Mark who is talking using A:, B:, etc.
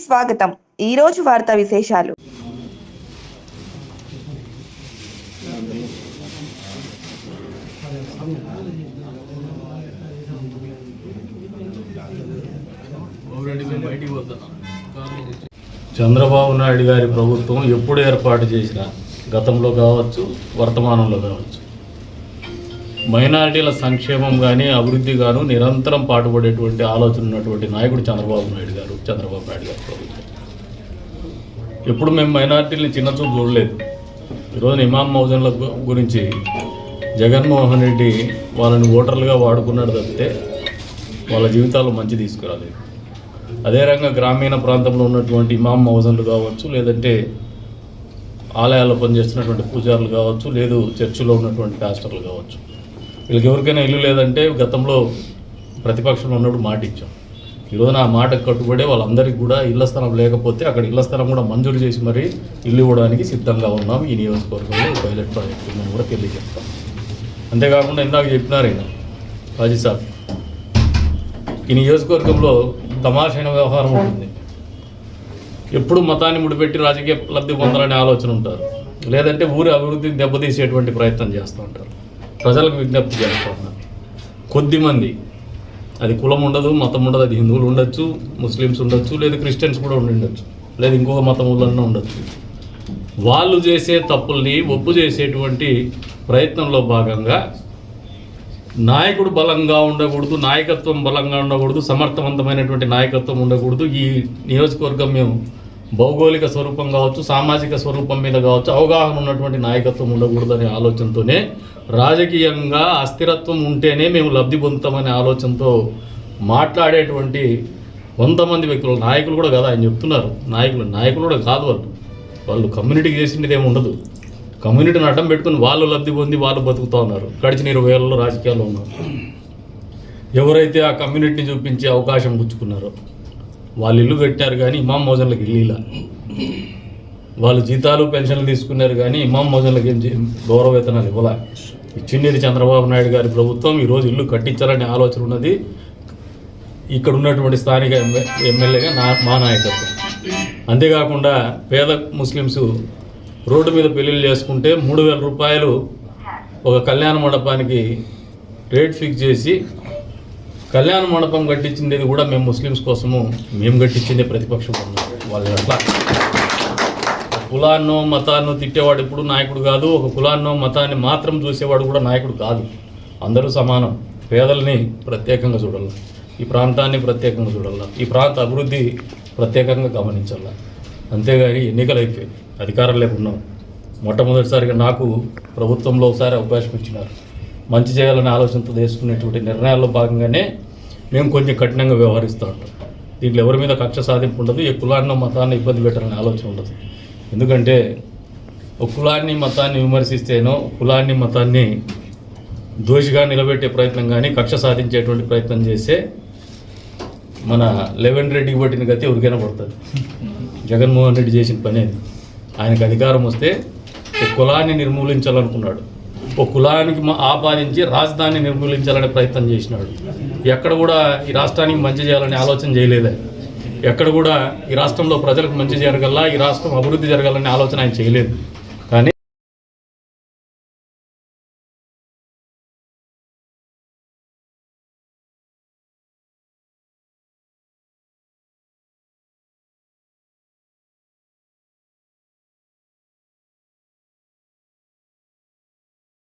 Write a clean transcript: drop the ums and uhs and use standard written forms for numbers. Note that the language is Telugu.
A: స్వాగతం. ఈ రోజు వార్తా విశేషాలు.
B: చంద్రబాబు నాయుడు గారి ప్రభుత్వం ఎప్పుడు ఏర్పాటు చేసినా గతంలో కావచ్చు, వర్తమానంలో కావచ్చు, మైనారిటీల సంక్షేమం కానీ అభివృద్ధి గాను నిరంతరం పాటుపడేటువంటి ఆలోచన ఉన్నటువంటి నాయకుడు చంద్రబాబు నాయుడు గారు ప్రభుత్వం. ఎప్పుడు మేము మైనారిటీలని చిన్నచూపు చూడలేదు. ఈరోజు ఇమాం మౌజన్ల గురించి జగన్మోహన్ రెడ్డి వాళ్ళని ఓటర్లుగా వాడుకున్నాడు తప్పితే వాళ్ళ జీవితాల్లో మంచి తీసుకురాలేదు. అదే రకంగా గ్రామీణ ప్రాంతంలో ఉన్నటువంటి ఇమాం మౌజన్లు కావచ్చు, లేదంటే ఆలయాల్లో పనిచేస్తున్నటువంటి పూజారులు కావచ్చు, లేదు చర్చిలో ఉన్నటువంటి పాస్టర్లు కావచ్చు, వీళ్ళకి ఎవరికైనా ఇల్లు లేదంటే గతంలో ప్రతిపక్షంలో ఉన్నప్పుడు మాట ఇచ్చాం. ఈరోజున ఆ మాటకు కట్టుబడే వాళ్ళందరికీ కూడా ఇళ్ల స్థలం లేకపోతే అక్కడ ఇళ్ల స్థలం కూడా మంజూరు చేసి మరీ ఇల్లు ఇవ్వడానికి సిద్ధంగా ఉన్నాం. ఈ నియోజకవర్గంలో పైలట్ ప్రాజెక్ట్ మేము కూడా తెలియజేస్తాం. అంతేకాకుండా ఇందాక చెప్పినారు ఆయన రాజీ సాబ్, ఈ నియోజకవర్గంలో తమాషైన వ్యవహారం ఉంటుంది. ఎప్పుడు మతాన్ని ముడిపెట్టి రాజకీయ లబ్ధి పొందాలనే ఆలోచన ఉంటారు, లేదంటే ఊరి అభివృద్ధిని దెబ్బతీసేటువంటి ప్రయత్నం చేస్తూ ఉంటారు. ప్రజలకు విజ్ఞప్తి చేస్తూ ఉన్నారు. కొద్దిమంది, అది కులం ఉండదు, మతం ఉండదు, అది హిందువులు ఉండొచ్చు, ముస్లిమ్స్ ఉండొచ్చు, లేదా క్రిస్టియన్స్ కూడా ఉండొచ్చు, లేదా ఇంకొక మతం వాళ్ళన్నా ఉండొచ్చు, వాళ్ళు చేసే తప్పుల్ని ఒప్పు చేసేటువంటి ప్రయత్నంలో భాగంగా నాయకుడు బలంగా ఉండకూడదు, నాయకత్వం బలంగా ఉండకూడదు, సమర్థవంతమైనటువంటి నాయకత్వం ఉండకూడదు. ఈ నియోజకవర్గం మేము భౌగోళిక స్వరూపం కావచ్చు, సామాజిక స్వరూపం మీద కావచ్చు, అవగాహన ఉన్నటువంటి నాయకత్వం ఉండకూడదు అనే ఆలోచనతోనే, రాజకీయంగా అస్థిరత్వం ఉంటేనే మేము లబ్ధి పొందుతామనే ఆలోచనతో మాట్లాడేటువంటి కొంతమంది వ్యక్తులు, నాయకులు కూడా కాదు ఆయన చెప్తున్నారు, నాయకులు కూడా కాదు, వాళ్ళు కమ్యూనిటీకి చేసినది ఏమి ఉండదు. కమ్యూనిటీని అడ్డం పెట్టుకుని వాళ్ళు లబ్ధి పొంది వాళ్ళు బతుకుతూ ఉన్నారు. గడిచిన 20 ఏళ్ళలో రాజకీయాల్లో ఉన్నారు. ఎవరైతే ఆ కమ్యూనిటీని చూపించే అవకాశం పుచ్చుకున్నారో వాళ్ళు ఇల్లు కట్టారు, కానీ ఇమాం మౌజన్లకు ఇల్లు ఇలా. వాళ్ళు జీతాలు పెన్షన్లు తీసుకున్నారు, కానీ ఇమాం మౌజన్లకు ఏం గౌరవ వేతనాలు ఇవ్వాల. ఇచ్చింది చంద్రబాబు నాయుడు గారి ప్రభుత్వం. ఈరోజు ఇల్లు కట్టించాలనే ఆలోచన ఉన్నది ఇక్కడ ఉన్నటువంటి స్థానిక ఎమ్మెల్యేగా మా నాయకత్వం. అంతేకాకుండా పేద ముస్లిమ్స్ రోడ్డు మీద పెళ్ళిళ్ళు చేసుకుంటే 3,000 రూపాయలు ఒక కళ్యాణ మండపానికి రేట్ ఫిక్స్ చేసి కళ్యాణ మండపం కట్టించింది కూడా మేము ముస్లిమ్స్ కోసము, మేము కట్టించిందే ప్రతిపక్షం ఉన్నారు. వాళ్ళు అట్లా కులాన్నో మతాన్నో తిట్టేవాడు ఎప్పుడు నాయకుడు కాదు. ఒక కులాన్నో మతాన్ని మాత్రం చూసేవాడు కూడా నాయకుడు కాదు. అందరూ సమానం. పేదల్ని ప్రత్యేకంగా చూడాలి, ఈ ప్రాంతాన్ని ప్రత్యేకంగా చూడాలి, ఈ ప్రాంత అభివృద్ధి ప్రత్యేకంగా గమనించాలి. అంతేగాని ఎన్నికలు అయిపోయాయి, అధికారం లేకున్నాం. మొట్టమొదటిసారిగా నాకు ప్రభుత్వంలో ఒకసారి అవకాశం ఇచ్చినారు. మంచి చేయాలనే ఆలోచనతో తీసుకునేటువంటి నిర్ణయాల్లో భాగంగానే మేము కొంచెం కఠినంగా వ్యవహరిస్తూ ఉంటాం. దీంట్లో ఎవరి మీద కక్ష సాధింపు ఉండదు, ఏ కులాన్నో మతాన్ని ఇబ్బంది పెట్టాలనే ఆలోచన ఉండదు. ఎందుకంటే ఒక కులాన్ని మతాన్ని విమర్శిస్తేనో, కులాన్ని మతాన్ని దోషిగా నిలబెట్టే ప్రయత్నం కానీ కక్ష సాధించేటువంటి ప్రయత్నం చేస్తే మన లెవెన్ రెడ్డికి పట్టిన గతి ఎవరికైనా పడుతుంది. జగన్మోహన్ రెడ్డి చేసిన పని అది. ఆయనకు అధికారం వస్తే ఒక కులాన్ని నిర్మూలించాలనుకున్నాడు, ఒక కులానికి ఆపాదించి రాజధానిని నిర్మూలించాలనే ప్రయత్నం చేసినాడు. ఎక్కడ కూడా ఈ రాష్ట్రానికి మంచి చేయాలనే ఆలోచన చేయలేదు ఆయన. ఎక్కడ కూడా ఈ రాష్ట్రంలో ప్రజలకు మంచి జరగాల, ఈ రాష్ట్రం అభివృద్ధి జరగాలనే ఆలోచన ఆయన చేయలేదు.